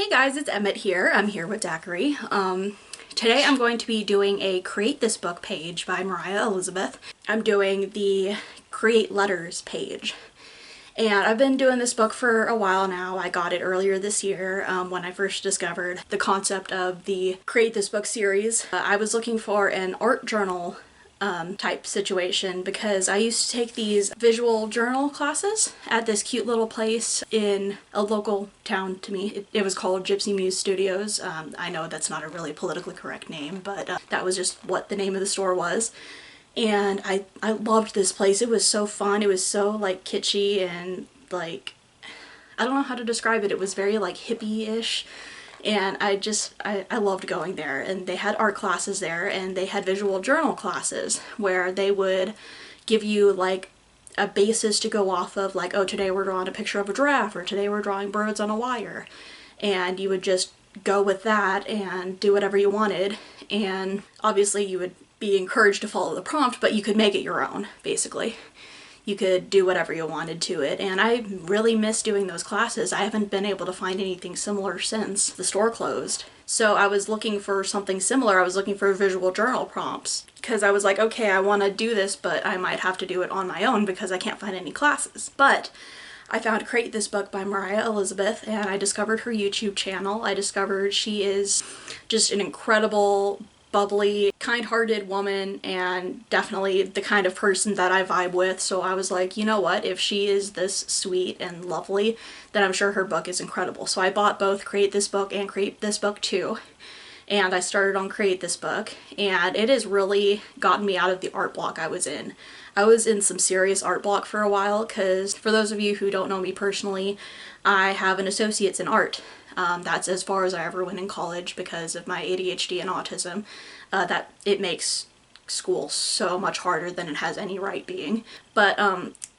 Hey guys, it's Emmett here. I'm here with Daiquiri. Today I'm going to be doing a Create This Book page by Moriah Elizabeth. I'm doing the Create Letters page. And I've been doing this book for a while now. I got it earlier this year when I first discovered the concept of the Create This Book series. I was looking for an art journal type situation because I used to take these visual journal classes at this cute little place in a local town to me. It was called Gypsy Muse Studios. I know that's not a really politically correct name, but that was just what the name of the store was. And I loved this place. It was so fun. It was so like kitschy and like, I don't know how to describe it. It was very like hippie-ish. And I loved going there, and they had art classes there, and they had visual journal classes where they would give you like a basis to go off of, like, oh, today we're drawing a picture of a giraffe, or today we're drawing birds on a wire. And you would just go with that and do whatever you wanted. And obviously you would be encouraged to follow the prompt, but you could make it your own, basically. You could do whatever you wanted to it, and I really miss doing those classes. I haven't been able to find anything similar since the store closed. So I was looking for something similar. I was looking for visual journal prompts because I was like, okay, I want to do this, but I might have to do it on my own because I can't find any classes. But I found Create This Book by Moriah Elizabeth, and I discovered her YouTube channel. I discovered she is just an incredible, bubbly, kind-hearted woman, and definitely the kind of person that I vibe with. So I was like, you know what, if she is this sweet and lovely, then I'm sure her book is incredible. So I bought both Create This Book and Create This Book 2, and I started on Create This Book, and it has really gotten me out of the art block I was in. I was in some serious art block for a while because, for those of you who don't know me personally, I have an associate's in art. That's as far as I ever went in college because of my ADHD and autism. That it makes school so much harder than it has any right being. But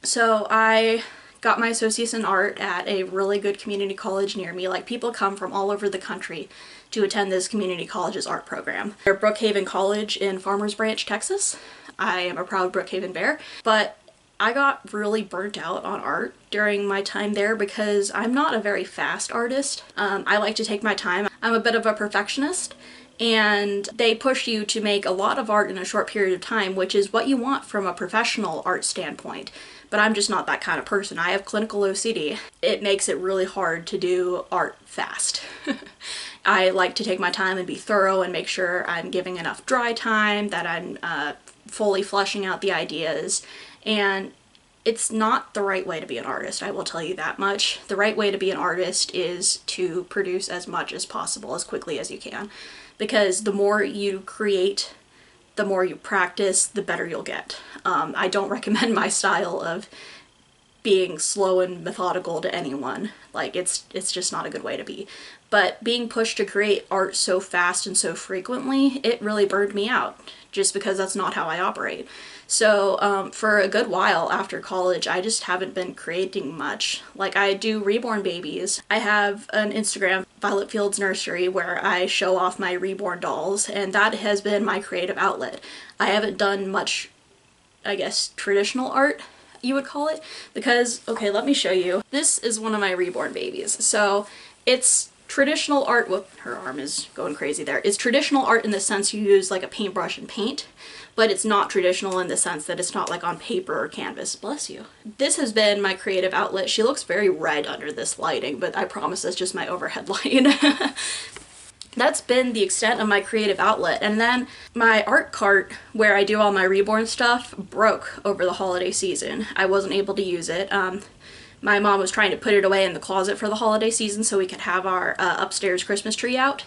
so I got my associate's in art at a really good community college near me. Like, people come from all over the country to attend this community college's art program. They're Brookhaven College in Farmers Branch, Texas. I am a proud Brookhaven Bear, but I got really burnt out on art during my time there because I'm not a very fast artist. I like to take my time. I'm a bit of a perfectionist, and they push you to make a lot of art in a short period of time, which is what you want from a professional art standpoint. But I'm just not that kind of person. I have clinical OCD. It makes it really hard to do art fast. I like to take my time and be thorough and make sure I'm giving enough dry time, that I'm fully fleshing out the ideas. And it's not the right way to be an artist, I will tell you that much. The right way to be an artist is to produce as much as possible, as quickly as you can. Because the more you create, the more you practice, the better you'll get. I don't recommend my style of being slow and methodical to anyone. Like, it's just not a good way to be. But being pushed to create art so fast and so frequently, it really burned me out, just because that's not how I operate. So for a good while after college, I just haven't been creating much. Like, I do reborn babies. I have an Instagram, Violet Fields Nursery, where I show off my reborn dolls, and that has been my creative outlet. I haven't done much, I guess, traditional art, you would call it, because, okay, let me show you. This is one of my reborn babies. So it's traditional art. Whoop, her arm is going crazy there. It's traditional art in the sense you use like a paintbrush and paint, but it's not traditional in the sense that it's not like on paper or canvas. Bless you. This has been my creative outlet. She looks very red under this lighting, but I promise that's just my overhead light. That's been the extent of my creative outlet. And then my art cart, where I do all my reborn stuff, broke over the holiday season. I wasn't able to use it. My mom was trying to put it away in the closet for the holiday season so we could have our upstairs Christmas tree out,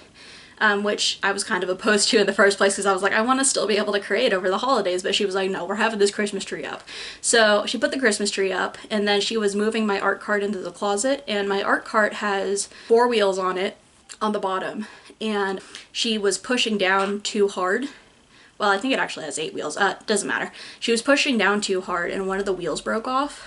which I was kind of opposed to in the first place because I was like, I want to still be able to create over the holidays, but she was like, no, we're having this Christmas tree up. So she put the Christmas tree up, and then she was moving my art cart into the closet, and my art cart has 4 wheels on it on the bottom, and she was pushing down too hard. Well, I think it actually has 8 wheels. Doesn't matter. She was pushing down too hard, and one of the wheels broke off.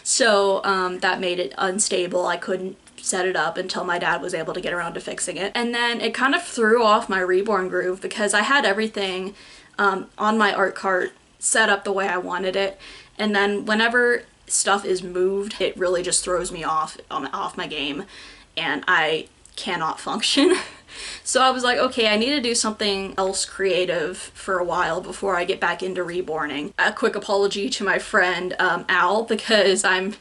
So that made it unstable. I couldn't set it up until my dad was able to get around to fixing it. And then it kind of threw off my reborn groove because I had everything on my art cart set up the way I wanted it. And then whenever stuff is moved, it really just throws me off my game. And I cannot function. So I was like, okay, I need to do something else creative for a while before I get back into reborning. A quick apology to my friend Al, because I'm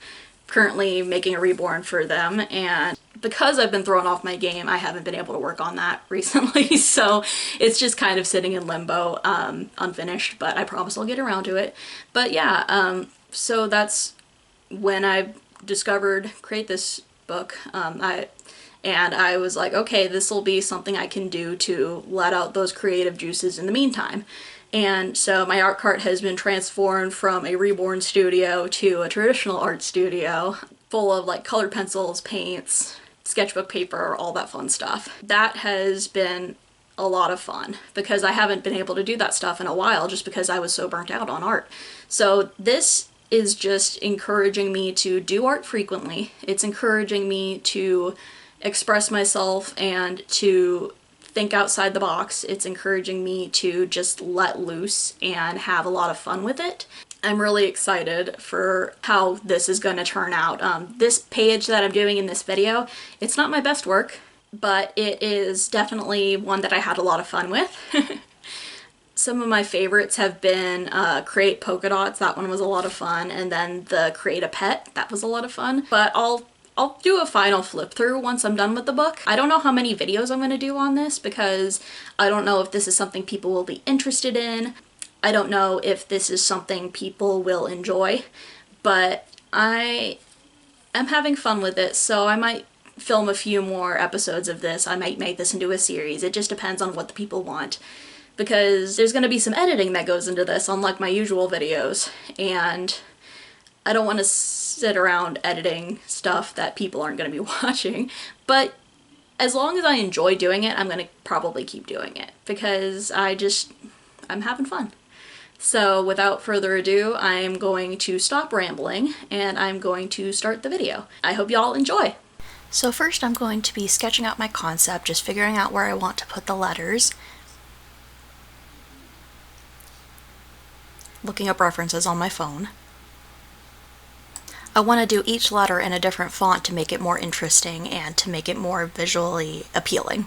currently making a reborn for them, and because I've been thrown off my game, I haven't been able to work on that recently, so it's just kind of sitting in limbo, unfinished, but I promise I'll get around to it. But yeah, so that's when I discovered Create This book. I was like, okay, this will be something I can do to let out those creative juices in the meantime. And so my art cart has been transformed from a reborn studio to a traditional art studio full of like colored pencils, paints, sketchbook paper, all that fun stuff. That has been a lot of fun because I haven't been able to do that stuff in a while just because I was so burnt out on art. So this is just encouraging me to do art frequently. It's encouraging me to express myself and to think outside the box. It's encouraging me to just let loose and have a lot of fun with it. I'm really excited for how this is going to turn out. This page that I'm doing in this video, it's not my best work, but it is definitely one that I had a lot of fun with. Some of my favorites have been Create Polka Dots, that one was a lot of fun, and then the Create a Pet, that was a lot of fun. But I'll do a final flip through once I'm done with the book. I don't know how many videos I'm going to do on this because I don't know if this is something people will be interested in. I don't know if this is something people will enjoy, but I am having fun with it, so I might film a few more episodes of this. I might make this into a series. It just depends on what the people want, because there's going to be some editing that goes into this, unlike my usual videos, and I don't want to sit around editing stuff that people aren't going to be watching. But as long as I enjoy doing it, I'm going to probably keep doing it because I'm having fun. So without further ado, I'm going to stop rambling and I'm going to start the video. I hope y'all enjoy. So first I'm going to be sketching out my concept, just figuring out where I want to put the letters, looking up references on my phone. I want to do each letter in a different font to make it more interesting and to make it more visually appealing.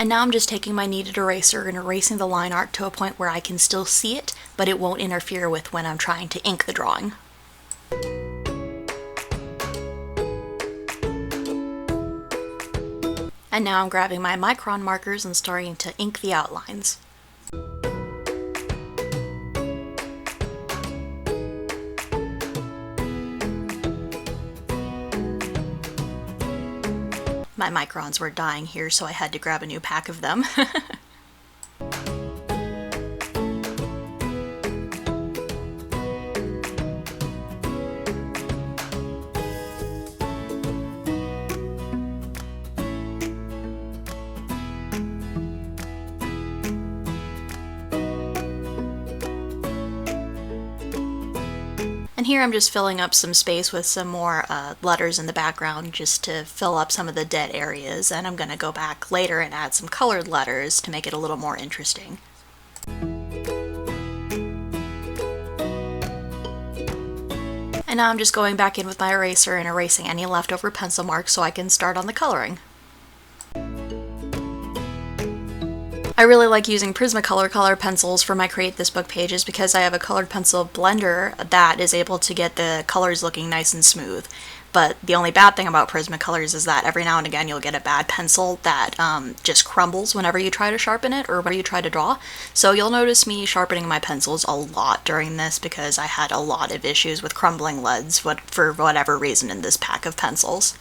And now I'm just taking my kneaded eraser and erasing the line art to a point where I can still see it, but it won't interfere with when I'm trying to ink the drawing. And now I'm grabbing my micron markers and starting to ink the outlines. My microns were dying here, so I had to grab a new pack of them. And here I'm just filling up some space with some more letters in the background just to fill up some of the dead areas, and I'm going to go back later and add some colored letters to make it a little more interesting. And now I'm just going back in with my eraser and erasing any leftover pencil marks so I can start on the coloring. I really like using Prismacolor color pencils for my Create This Book pages because I have a colored pencil blender that is able to get the colors looking nice and smooth. But the only bad thing about Prismacolors is that every now and again you'll get a bad pencil that just crumbles whenever you try to sharpen it or whenever you try to draw. So you'll notice me sharpening my pencils a lot during this because I had a lot of issues with crumbling leads for whatever reason in this pack of pencils.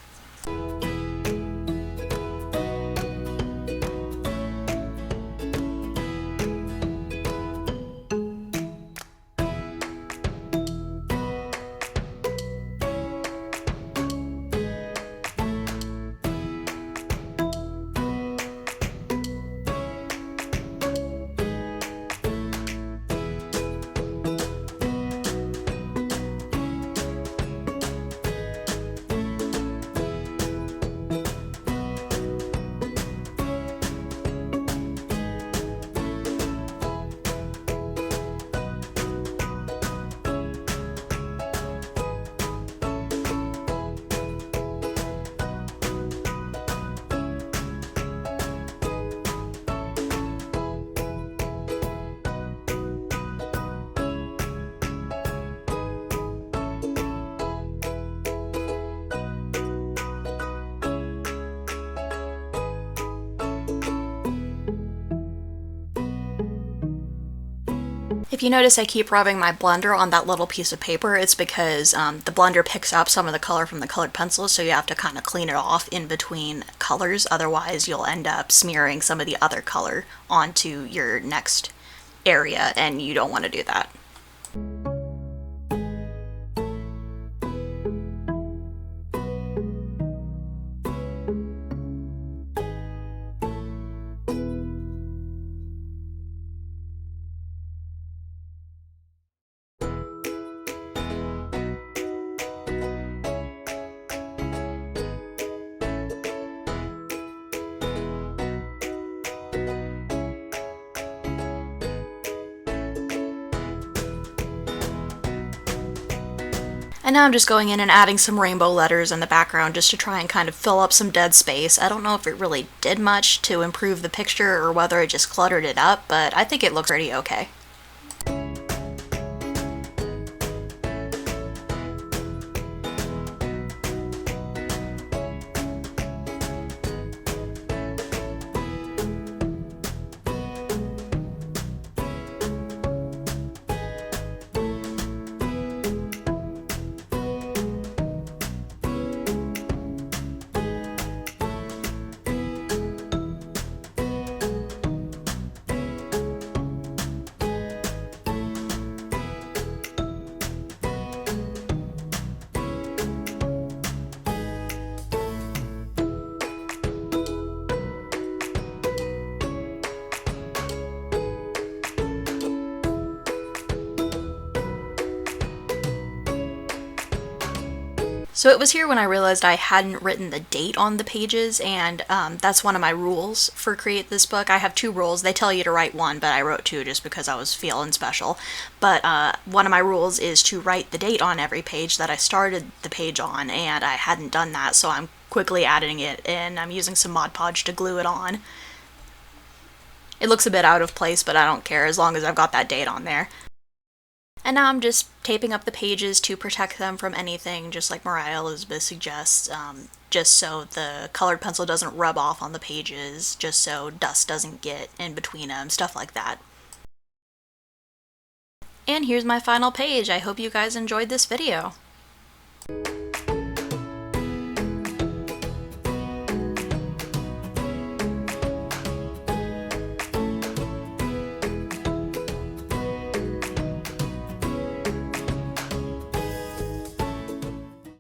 If you notice I keep rubbing my blender on that little piece of paper, it's because the blender picks up some of the color from the colored pencils, so you have to kind of clean it off in between colors, otherwise you'll end up smearing some of the other color onto your next area, and you don't want to do that. And now I'm just going in and adding some rainbow letters in the background just to try and kind of fill up some dead space. I don't know if it really did much to improve the picture or whether it just cluttered it up, but I think it looks pretty okay. So it was here when I realized I hadn't written the date on the pages, and that's one of my rules for Create This Book. I have 2 rules. They tell you to write 1, but I wrote 2 just because I was feeling special. But one of my rules is to write the date on every page that I started the page on, and I hadn't done that, so I'm quickly adding it in. I'm using some Mod Podge to glue it on. It looks a bit out of place, but I don't care as long as I've got that date on there. And now I'm just taping up the pages to protect them from anything, just like Moriah Elizabeth suggests, just so the colored pencil doesn't rub off on the pages, just so dust doesn't get in between them, stuff like that. And here's my final page. I hope you guys enjoyed this video.